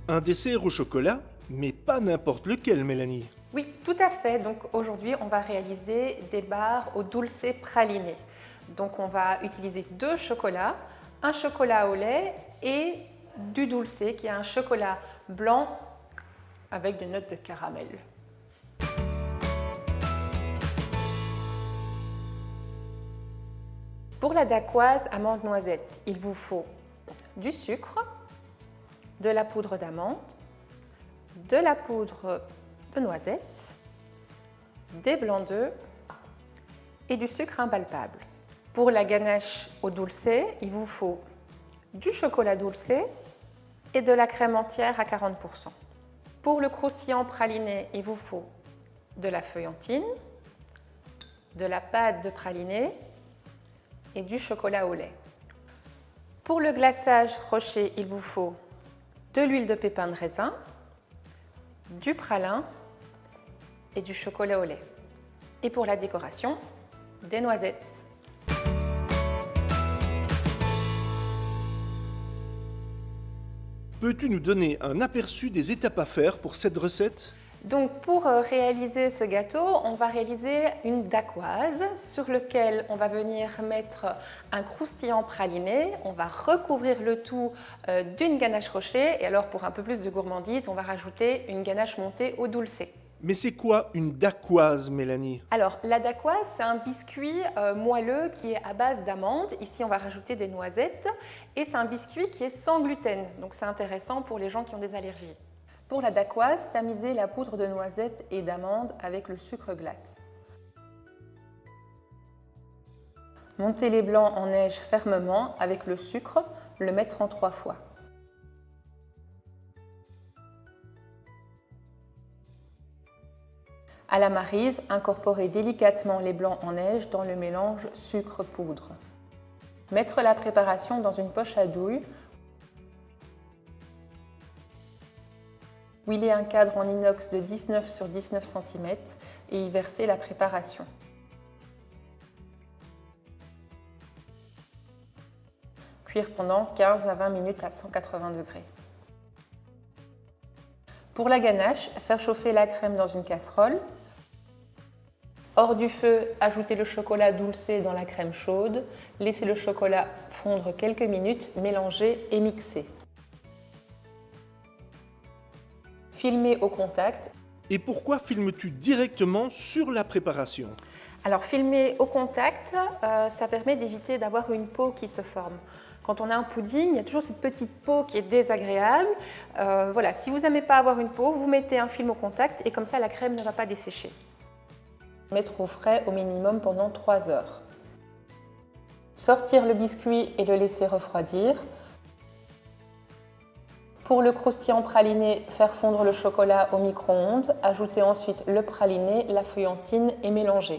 Un dessert au chocolat, mais pas n'importe lequel, Mélanie. Oui, tout à fait. Donc aujourd'hui, on va réaliser des barres au dulce praliné. Donc on va utiliser deux chocolats, un chocolat au lait et du dulce qui est un chocolat blanc avec des notes de caramel. Pour la dacquoise amande noisette, il vous faut du sucre, de la poudre d'amande, de la poudre de noisette, des blancs d'œufs et du sucre impalpable. Pour la ganache au dulce, il vous faut du chocolat dulce et de la crème entière à 40%. Pour le croustillant praliné, il vous faut de la feuillantine, de la pâte de praliné et du chocolat au lait. Pour le glaçage rocher, il vous faut de l'huile de pépin de raisin, du pralin et du chocolat au lait. Et pour la décoration, des noisettes. Peux-tu nous donner un aperçu des étapes à faire pour cette recette? Donc pour réaliser ce gâteau, on va réaliser une dacquoise sur lequel on va venir mettre un croustillant praliné. On va recouvrir le tout d'une ganache rocher et alors pour un peu plus de gourmandise, on va rajouter une ganache montée au dulce. Mais c'est quoi une dacquoise, Mélanie? Alors la dacquoise, c'est un biscuit moelleux qui est à base d'amandes. Ici, on va rajouter des noisettes et c'est un biscuit qui est sans gluten. Donc c'est intéressant pour les gens qui ont des allergies. Pour la dacquoise, tamisez la poudre de noisette et d'amande avec le sucre glace. Montez les blancs en neige fermement avec le sucre, le mettre en 3 fois. À la maryse, incorporez délicatement les blancs en neige dans le mélange sucre-poudre. Mettre la préparation dans une poche à douille. Huiler un cadre en inox de 19 sur 19 cm et y verser la préparation. Cuire pendant 15 à 20 minutes à 180 degrés. Pour la ganache, faire chauffer la crème dans une casserole. Hors du feu, ajoutez le chocolat dulce dans la crème chaude. Laissez le chocolat fondre quelques minutes, mélanger et mixer. Filmer au contact. Et pourquoi filmes-tu directement sur la préparation? Alors filmer au contact, ça permet d'éviter d'avoir une peau qui se forme. Quand on a un pudding, il y a toujours cette petite peau qui est désagréable. Voilà, si vous n'aimez pas avoir une peau, vous mettez un film au contact et comme ça la crème ne va pas dessécher. Mettre au frais au minimum pendant 3 heures. Sortir le biscuit et le laisser refroidir. Pour le croustillant praliné, faire fondre le chocolat au micro-ondes, ajouter ensuite le praliné, la feuillantine et mélanger.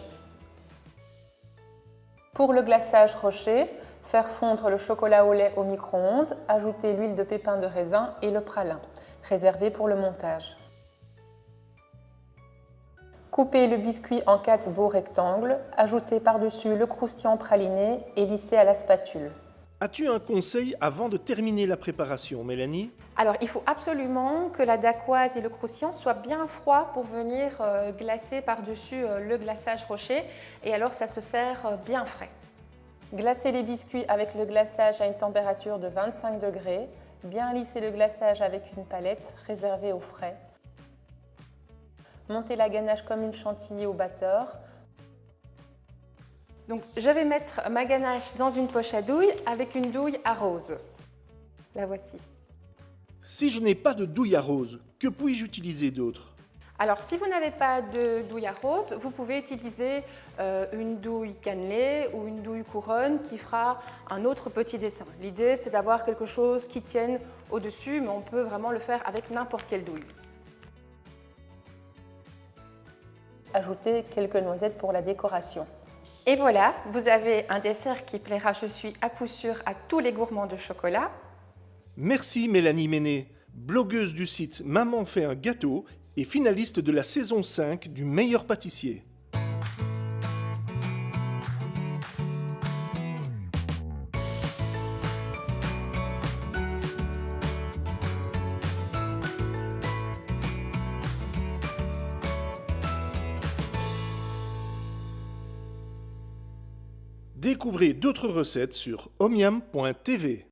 Pour le glaçage rocher, faire fondre le chocolat au lait au micro-ondes, ajouter l'huile de pépin de raisin et le pralin, réservé pour le montage. Couper le biscuit en 4 beaux rectangles, ajouter par-dessus le croustillant praliné et lisser à la spatule. As-tu un conseil avant de terminer la préparation, Mélanie? Alors, il faut absolument que la dacquoise et le croustillant soient bien froids pour venir glacer par-dessus le glaçage rocher. Et alors, ça se sert bien frais. Glacez les biscuits avec le glaçage à une température de 25 degrés. Bien lisser le glaçage avec une palette réservée au frais. Montez la ganache comme une chantilly au batteur. Donc, je vais mettre ma ganache dans une poche à douille avec une douille à rose. La voici. Si je n'ai pas de douille à rose, que puis-je utiliser d'autre? Alors, si vous n'avez pas de douille à rose, vous pouvez utiliser une douille cannelée ou une douille couronne qui fera un autre petit dessin. L'idée, c'est d'avoir quelque chose qui tienne au-dessus, mais on peut vraiment le faire avec n'importe quelle douille. Ajoutez quelques noisettes pour la décoration. Et voilà, vous avez un dessert qui plaira, je suis à coup sûr, à tous les gourmands de chocolat. Merci Mélanie Méné, blogueuse du site Maman fait un gâteau et finaliste de la saison 5 du meilleur pâtissier. Découvrez d'autres recettes sur omiam.tv.